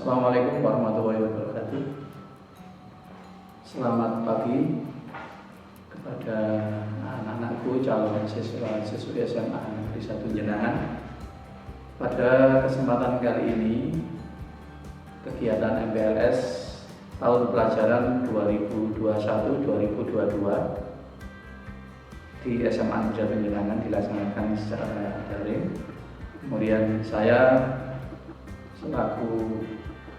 Assalamualaikum warahmatullahi wabarakatuh. Selamat pagi kepada anak-anakku calon siswa-siswi SMA Negeri 1 Jenangan. Pada kesempatan kali ini, kegiatan MPLS tahun pelajaran 2021-2022 di SMA Negeri 1 Jenangan dilaksanakan secara daring. Kemudian saya selaku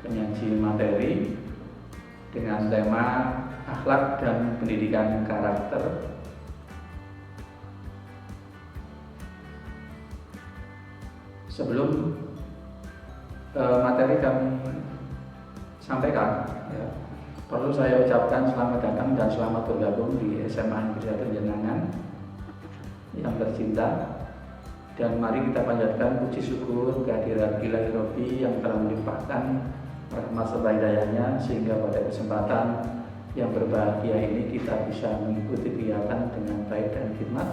penyaji materi dengan tema akhlak dan pendidikan karakter. Sebelum materi kami sampaikan, perlu saya ucapkan selamat datang dan selamat bergabung di SMA Negeri 1 Jenangan yang tercinta. Dan mari kita panjatkan puji syukur kehadirat Ilahi Robbi yang telah melimpahkan rahmat serta hidayahnya sehingga pada kesempatan yang berbahagia ini kita bisa mengikuti kegiatan dengan baik dan khidmat.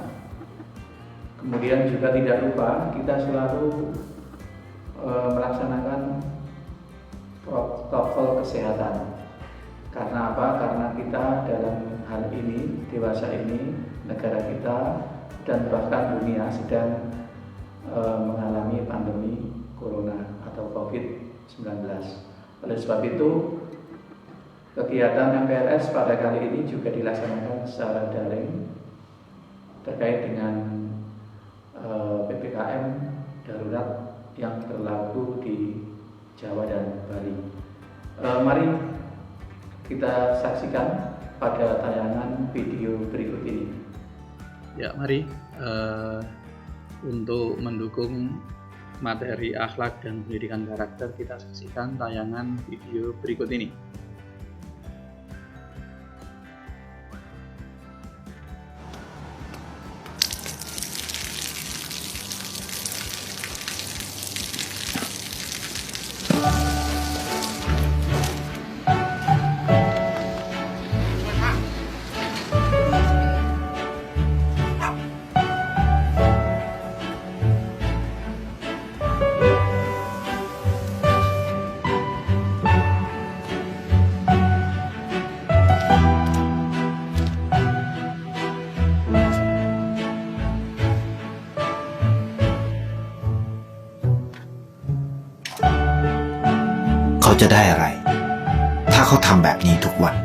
Kemudian juga tidak lupa kita selalu melaksanakan protokol kesehatan. Karena apa? Karena kita dalam hal ini, dewasa ini, negara kita dan bahkan dunia sedang mengalami pandemi corona atau COVID-19. Oleh sebab itu, kegiatan MPLS pada kali ini juga dilaksanakan secara daring terkait dengan PPKM darurat yang berlaku di Jawa dan Bali. Mari kita saksikan pada tayangan video berikut ini. Ya, mari untuk mendukung materi akhlak dan pendidikan karakter, kita saksikan tayangan video berikut ini.เขาจะได้อะไรถ้าเขาทำแบบนี้ทุกวัน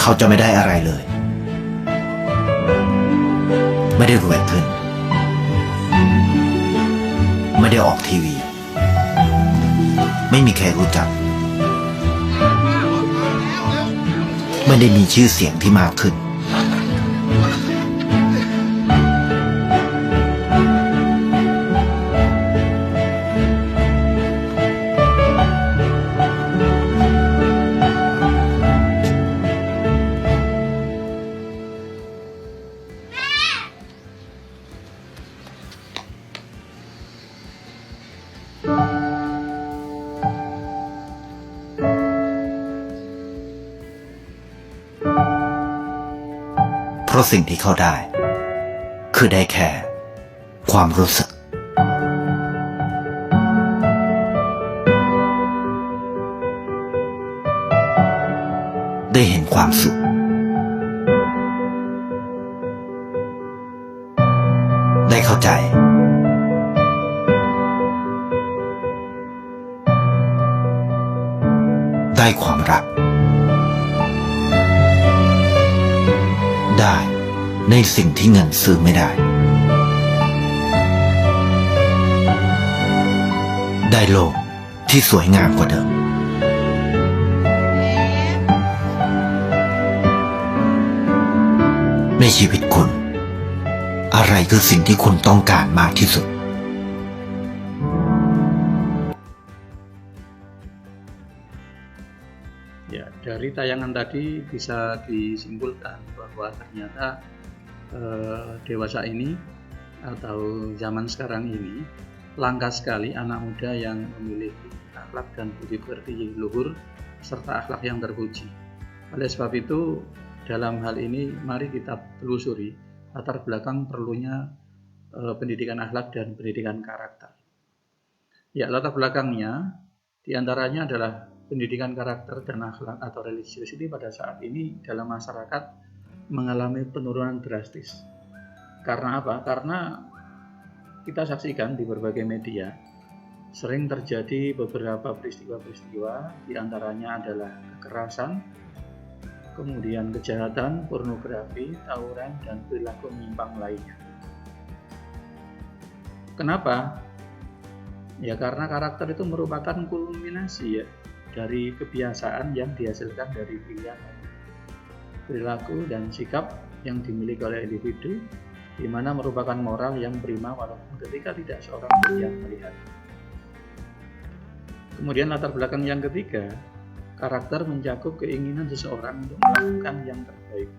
เขาจะไม่ได้อะไรเลยไม่ได้รวยขึ้นไม่ได้ออกทีวีไม่มีใครรู้จักไม่ได้มีชื่อเสียงที่มากขึ้นเพราะสิ่งที่เขาได้คือได้แค่ความรู้สึกได้เห็นความสุขได้เข้าใจได้ความรักได้ในสิ่งที่เงินซื้อไม่ได้ได้โลกที่สวยงามกว่าเดิมในชีวิตคุณอะไรคือสิ่งที่คุณต้องการมากที่สุด Ya, dari tayangan tadi bisa disimpulkan bahwa ternyata dewasa ini atau zaman sekarang ini langka sekali anak muda yang memiliki akhlak dan budi pekerti luhur serta akhlak yang terpuji. Oleh sebab itu, dalam hal ini mari kita telusuri latar belakang perlunya pendidikan akhlak dan pendidikan karakter. Ya, latar belakangnya diantaranya adalah pendidikan karakter dan akhlak atau religius ini pada saat ini dalam masyarakat mengalami penurunan drastis. Karena apa? Karena kita saksikan di berbagai media sering terjadi beberapa peristiwa-peristiwa, diantaranya adalah kekerasan, kemudian kejahatan, pornografi, tawuran, dan perilaku menyimpang lainnya. Kenapa? Ya karena karakter itu merupakan kulminasi ya dari kebiasaan yang dihasilkan dari pilihan, perilaku, dan sikap yang dimiliki oleh individu, di mana merupakan moral yang prima walaupun ketika tidak seorang pun yang melihat. Kemudian latar belakang yang ketiga, karakter mencakup keinginan seseorang untuk melakukan yang terbaik,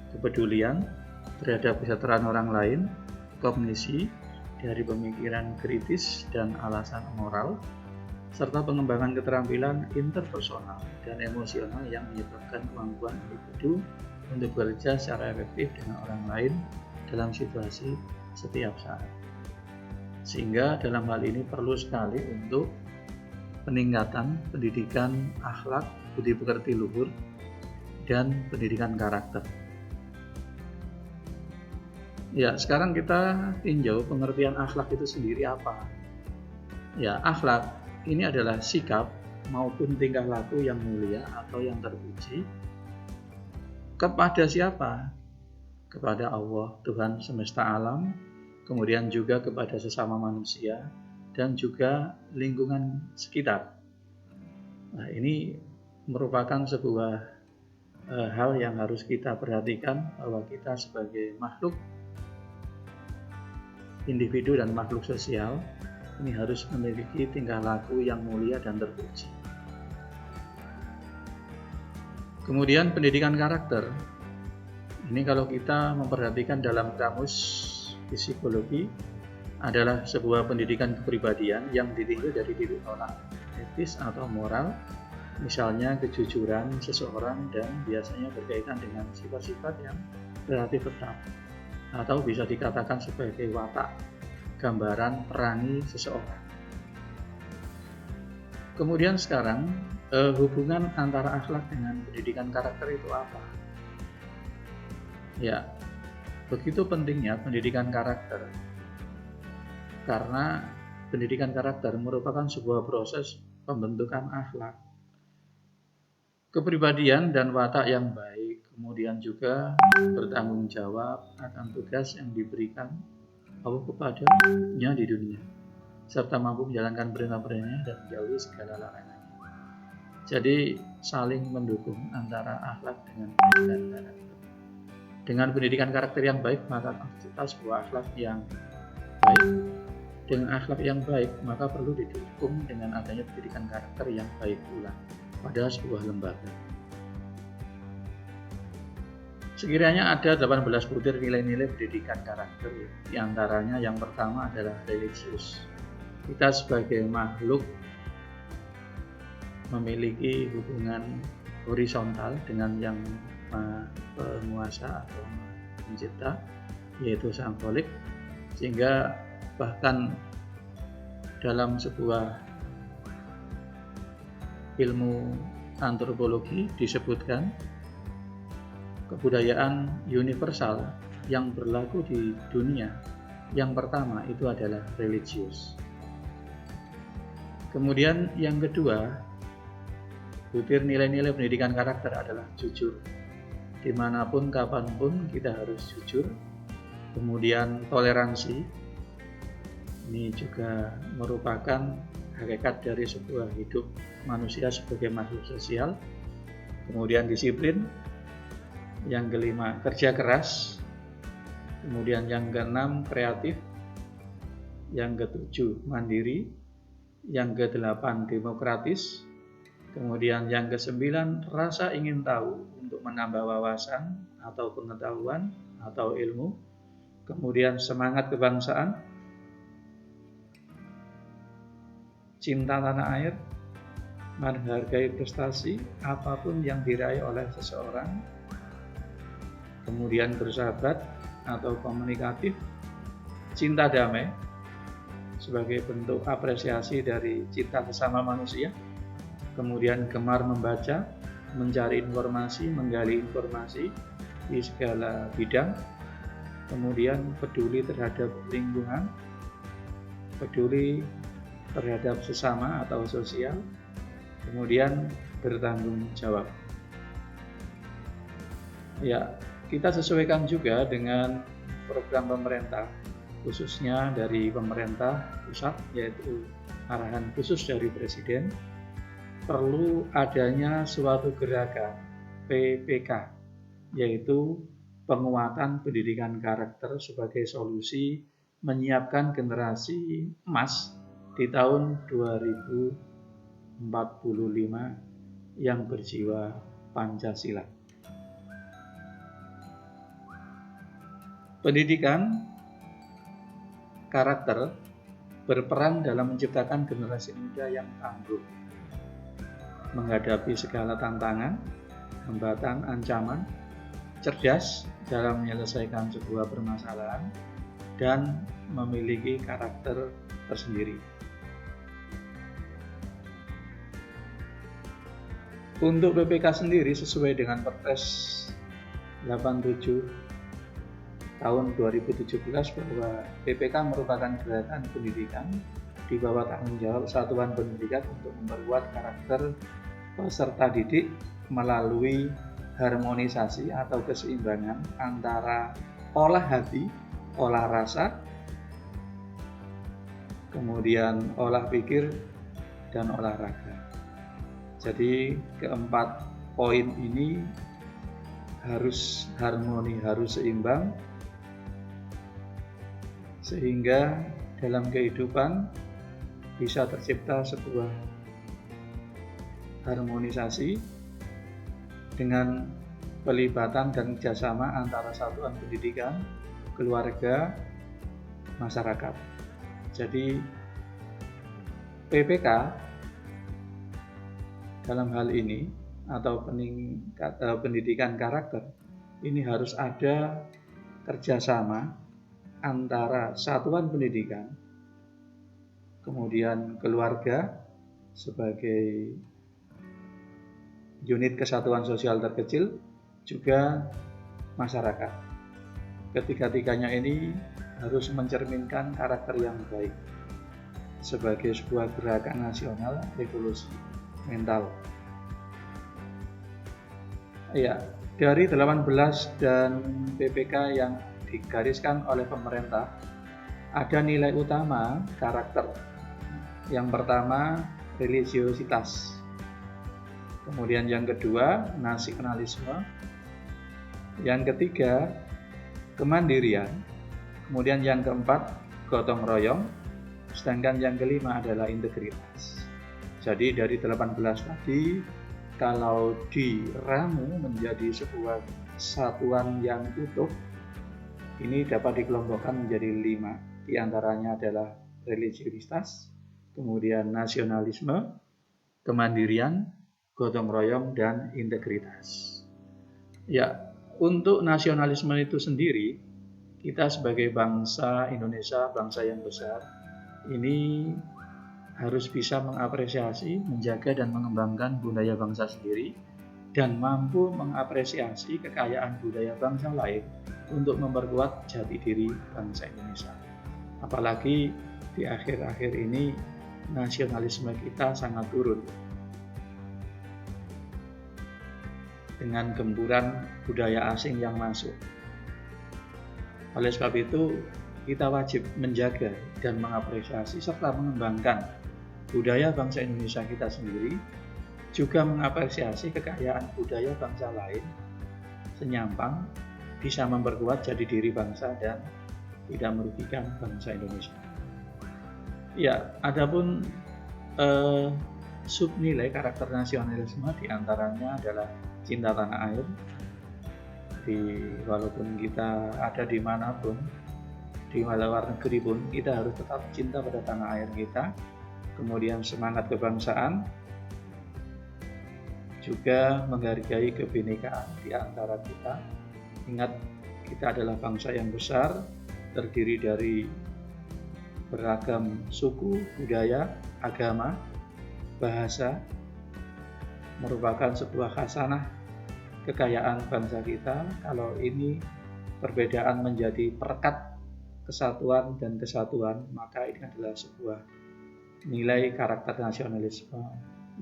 kepedulian terhadap kesejahteraan orang lain, kognisi dari pemikiran kritis dan alasan moral, serta pengembangan keterampilan interpersonal dan emosional yang menyebabkan kemampuan individu untuk bekerja secara efektif dengan orang lain dalam situasi setiap saat. Sehingga dalam hal ini perlu sekali untuk peningkatan pendidikan akhlak, budi pekerti luhur, dan pendidikan karakter. Ya, sekarang kita tinjau pengertian akhlak itu sendiri apa. Ya, akhlak ini adalah sikap maupun tingkah laku yang mulia atau yang terpuji kepada siapa? Kepada Allah, Tuhan semesta alam, kemudian juga kepada sesama manusia, dan juga lingkungan sekitar. Nah, ini merupakan sebuah hal yang harus kita perhatikan bahwa kita sebagai makhluk individu dan makhluk sosial ini harus memiliki tingkah laku yang mulia dan terpuji. Kemudian pendidikan karakter. Ini kalau kita memperhatikan dalam kamus psikologi adalah sebuah pendidikan kepribadian yang ditinjau dari titik tolak etis atau moral, misalnya kejujuran seseorang dan biasanya berkaitan dengan sifat-sifat yang relatif tetap atau bisa dikatakan sebagai watak, gambaran perangi seseorang. Kemudian sekarang hubungan antara akhlak dengan pendidikan karakter itu apa? Ya, begitu pentingnya pendidikan karakter karena pendidikan karakter merupakan sebuah proses pembentukan akhlak, kepribadian dan watak yang baik, kemudian juga bertanggung jawab akan tugas yang diberikan Allah kepadanya di dunia, serta mampu menjalankan perintah-perintahnya dan menjauhi segala larangannya. Jadi saling mendukung antara akhlak dengan pendidikan karakter. Dengan pendidikan karakter yang baik maka kita sebuah akhlak yang baik. Dengan akhlak yang baik maka perlu didukung dengan adanya pendidikan karakter yang baik pula pada sebuah lembaga. Sekiranya ada 18 butir nilai-nilai pendidikan karakter, di antaranya yang pertama adalah religius. Kita sebagai makhluk memiliki hubungan horizontal dengan yang penguasa atau pencipta, yaitu Sang Kholik, sehingga bahkan dalam sebuah ilmu antropologi disebutkan kebudayaan universal yang berlaku di dunia yang pertama itu adalah religius. Kemudian yang kedua, butir nilai-nilai pendidikan karakter adalah jujur. Dimanapun, kapanpun kita harus jujur. Kemudian toleransi, ini juga merupakan hakikat dari sebuah hidup manusia sebagai makhluk sosial. Kemudian disiplin. Yang kelima, kerja keras. Kemudian yang keenam, kreatif. Yang ketujuh, mandiri. Yang kedelapan, demokratis. Kemudian yang ke-9, rasa ingin tahu untuk menambah wawasan atau pengetahuan atau ilmu. Kemudian semangat kebangsaan, cinta tanah air, menghargai prestasi apapun yang diraih oleh seseorang. Kemudian bersahabat atau komunikatif, cinta damai sebagai bentuk apresiasi dari cinta sesama manusia. Kemudian gemar membaca, mencari informasi, menggali informasi di segala bidang. Kemudian peduli terhadap lingkungan, peduli terhadap sesama atau sosial. Kemudian bertanggung jawab. Ya, kita sesuaikan juga dengan program pemerintah, khususnya dari pemerintah pusat, yaitu arahan khusus dari Presiden. Perlu adanya suatu gerakan PPK, yaitu penguatan pendidikan karakter sebagai solusi menyiapkan generasi emas di tahun 2045 yang berjiwa Pancasila. Pendidikan karakter berperan dalam menciptakan generasi muda yang tangguh menghadapi segala tantangan, hambatan, ancaman, cerdas dalam menyelesaikan sebuah permasalahan, dan memiliki karakter tersendiri. Untuk PPK sendiri sesuai dengan Perpres 87 tahun 2017 bahwa PPK merupakan gerakan pendidikan di bawah tanggung jawab Satuan Pendidikan untuk memperkuat karakter peserta didik melalui harmonisasi atau keseimbangan antara olah hati, olah rasa, kemudian olah pikir, dan olahraga. Jadi keempat poin ini harus harmoni, harus seimbang, sehingga dalam kehidupan bisa tercipta sebuah harmonisasi dengan pelibatan dan kerjasama antara satuan pendidikan, keluarga, masyarakat. Jadi PPK dalam hal ini atau pendidikan karakter ini harus ada kerjasama antara satuan pendidikan, kemudian keluarga sebagai unit kesatuan sosial terkecil, juga masyarakat. Ketiga-tiganya ini harus mencerminkan karakter yang baik sebagai sebuah gerakan nasional revolusi mental. Ya, dari 18 dan PPK yang digariskan oleh pemerintah, ada nilai utama karakter. Yang pertama, religiositas. Kemudian yang kedua, nasionalisme. Yang ketiga, kemandirian. Kemudian yang keempat, gotong royong. Sedangkan yang kelima adalah integritas. Jadi dari 18 tadi, kalau diramu menjadi sebuah satuan yang utuh, ini dapat dikelompokkan menjadi 5. Di antaranya adalah religiositas, kemudian nasionalisme, kemandirian, gotong royong, dan integritas. Ya, untuk nasionalisme itu sendiri, kita sebagai bangsa Indonesia, bangsa yang besar, ini harus bisa mengapresiasi, menjaga, dan mengembangkan budaya bangsa sendiri, dan mampu mengapresiasi kekayaan budaya bangsa lain untuk memperkuat jati diri bangsa Indonesia. Apalagi di akhir-akhir ini nasionalisme kita sangat turun dengan gempuran budaya asing yang masuk. Oleh sebab itu, kita wajib menjaga dan mengapresiasi serta mengembangkan budaya bangsa Indonesia kita sendiri, juga mengapresiasi kekayaan budaya bangsa lain senyampang, bisa memperkuat jati diri bangsa dan tidak merugikan bangsa Indonesia. Ya, adapun subnilai karakter nasionalisme diantaranya adalah cinta tanah air. Walaupun kita ada dimanapun, di luar negeri pun, kita harus tetap cinta pada tanah air kita. Kemudian semangat kebangsaan, juga menghargai kebinekaan di antara kita. Ingat, kita adalah bangsa yang besar, terdiri dari beragam suku, budaya, agama, bahasa, merupakan sebuah khasanah kekayaan bangsa kita. Kalau ini perbedaan menjadi perekat kesatuan dan kesatuan, maka ini adalah sebuah nilai karakter nasionalisme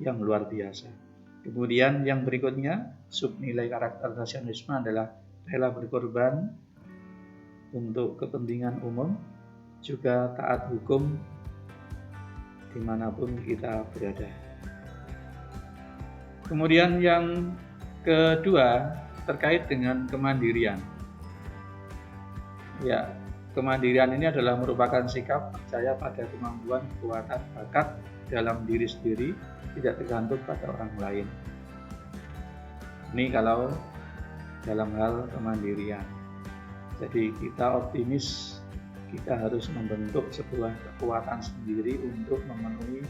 yang luar biasa. Kemudian yang berikutnya, subnilai karakter nasionalisme adalah rela berkorban untuk kepentingan umum, juga taat hukum dimanapun kita berada. Kemudian yang kedua, terkait dengan kemandirian. Ya, kemandirian ini adalah merupakan sikap percaya pada kemampuan, kekuatan, bakat dalam diri sendiri, tidak tergantung pada orang lain. Ini kalau dalam hal kemandirian. Jadi kita optimis, kita harus membentuk sebuah kekuatan sendiri untuk memenuhi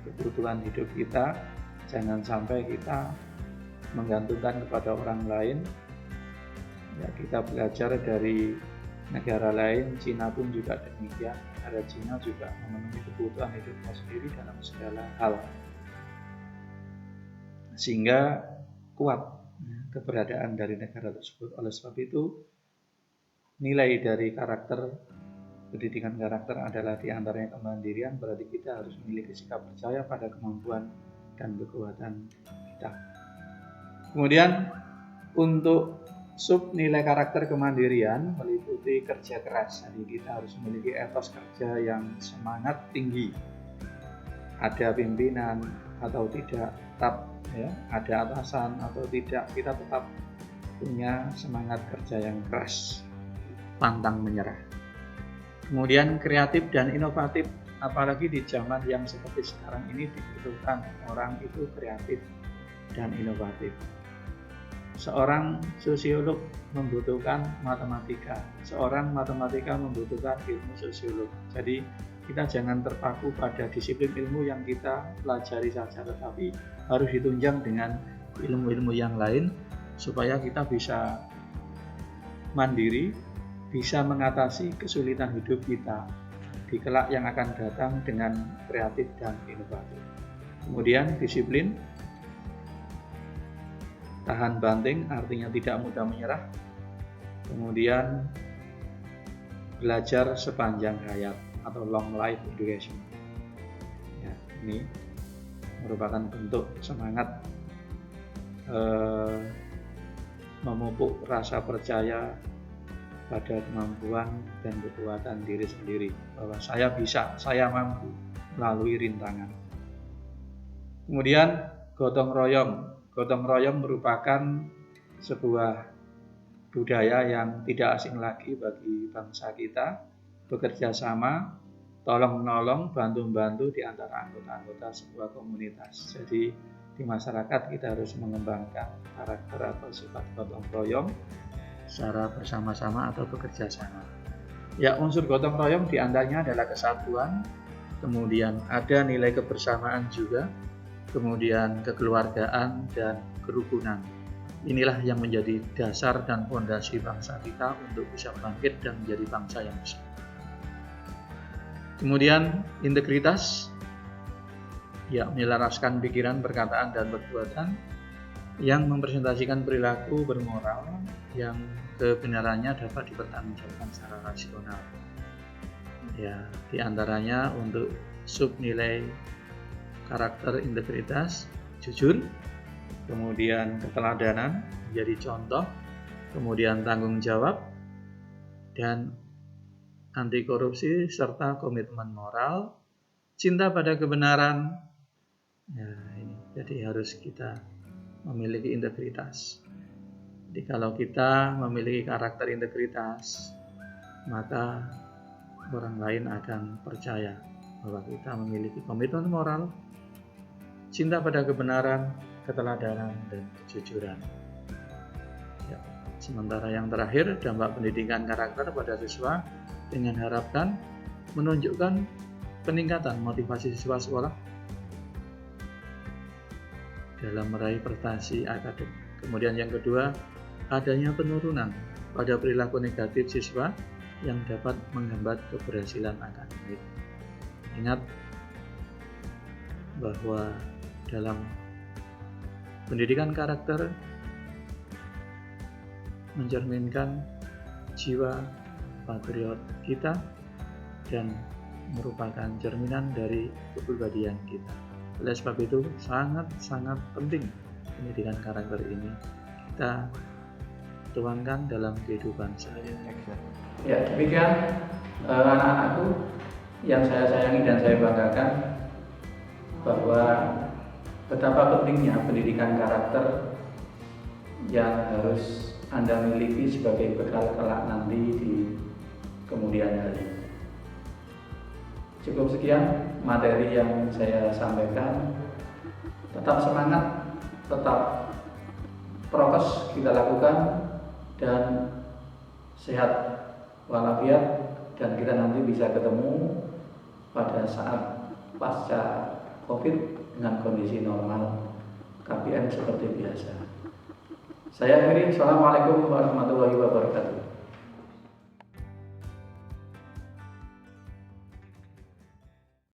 kebutuhan hidup kita. Jangan sampai kita menggantungkan kepada orang lain. Ya, kita belajar dari negara lain, Cina pun juga demikian. Negara Cina juga memenuhi kebutuhan hidupnya sendiri dalam segala hal, sehingga kuat keberadaan dari negara tersebut. Oleh sebab itu, nilai dari karakter, pendidikan karakter adalah diantaranya kemandirian. Berarti kita harus memiliki sikap percaya pada kemampuan dan kekuatan kita. Kemudian untuk sub nilai karakter kemandirian meliputi kerja keras. Jadi kita harus memiliki etos kerja yang semangat tinggi. Ada pimpinan atau tidak, tetap ya, ada atasan atau tidak, kita tetap punya semangat kerja yang keras, pantang menyerah. Kemudian kreatif dan inovatif, apalagi di zaman yang seperti sekarang ini dibutuhkan orang itu kreatif dan inovatif. Seorang sosiolog membutuhkan matematika, seorang matematika membutuhkan ilmu sosiolog. Jadi kita jangan terpaku pada disiplin ilmu yang kita pelajari saja, tetapi harus ditunjang dengan ilmu-ilmu yang lain supaya kita bisa mandiri, bisa mengatasi kesulitan hidup kita di kelak yang akan datang dengan kreatif dan inovatif. Kemudian disiplin, tahan banting, artinya tidak mudah menyerah. Kemudian belajar sepanjang hayat atau long life education. Ya, ini merupakan bentuk semangat memupuk rasa percaya pada kemampuan dan kekuatan diri sendiri, bahwa saya bisa, saya mampu melalui rintangan. Kemudian gotong royong. Gotong royong merupakan sebuah budaya yang tidak asing lagi bagi bangsa kita. Bekerja sama, tolong-menolong, bantu-bantu di antara anggota-anggota sebuah komunitas. Jadi di masyarakat kita harus mengembangkan karakter atau sifat gotong royong secara bersama-sama atau bekerja sama. Ya, unsur gotong royong diantaranya adalah kesatuan, kemudian ada nilai kebersamaan juga, kemudian kekeluargaan dan kerukunan. Inilah yang menjadi dasar dan fondasi bangsa kita untuk bisa bangkit dan menjadi bangsa yang besar. Kemudian integritas, ya, menyelaraskan pikiran, perkataan, dan perbuatan yang mempresentasikan perilaku bermoral yang kebenarannya dapat dipertanggungjawabkan secara rasional. Ya, diantaranya untuk sub nilai karakter integritas, jujur, kemudian keteladanan menjadi contoh, kemudian tanggung jawab, dan anti korupsi serta komitmen moral, cinta pada kebenaran. Ya, ini jadi harus kita memiliki integritas. Jadi kalau kita memiliki karakter integritas, maka orang lain akan percaya bahwa kita memiliki komitmen moral, cinta pada kebenaran, keteladanan, dan kejujuran. Ya. Sementara yang terakhir, dampak pendidikan karakter pada siswa dengan harapan menunjukkan peningkatan motivasi siswa sekolah dalam meraih prestasi akademik. Kemudian yang kedua, adanya penurunan pada perilaku negatif siswa yang dapat menghambat keberhasilan akademik. Ingat bahwa dalam pendidikan karakter mencerminkan jiwa patriot kita dan merupakan cerminan dari kepribadian kita. Oleh sebab itu sangat penting pendidikan karakter ini kita tuangkan dalam kehidupan sehari-hari. Ya, demikian anak-anakku yang saya sayangi dan saya banggakan, bahwa betapa pentingnya pendidikan karakter yang harus Anda miliki sebagai bekal kelak nanti di kemudian hari. Cukup sekian materi yang saya sampaikan. Tetap semangat, tetap prokes kita lakukan, dan sehat walafiat, dan kita nanti bisa ketemu pada saat pasca COVID dengan kondisi normal KBM seperti biasa. Saya akhiri. Assalamualaikum warahmatullahi wabarakatuh.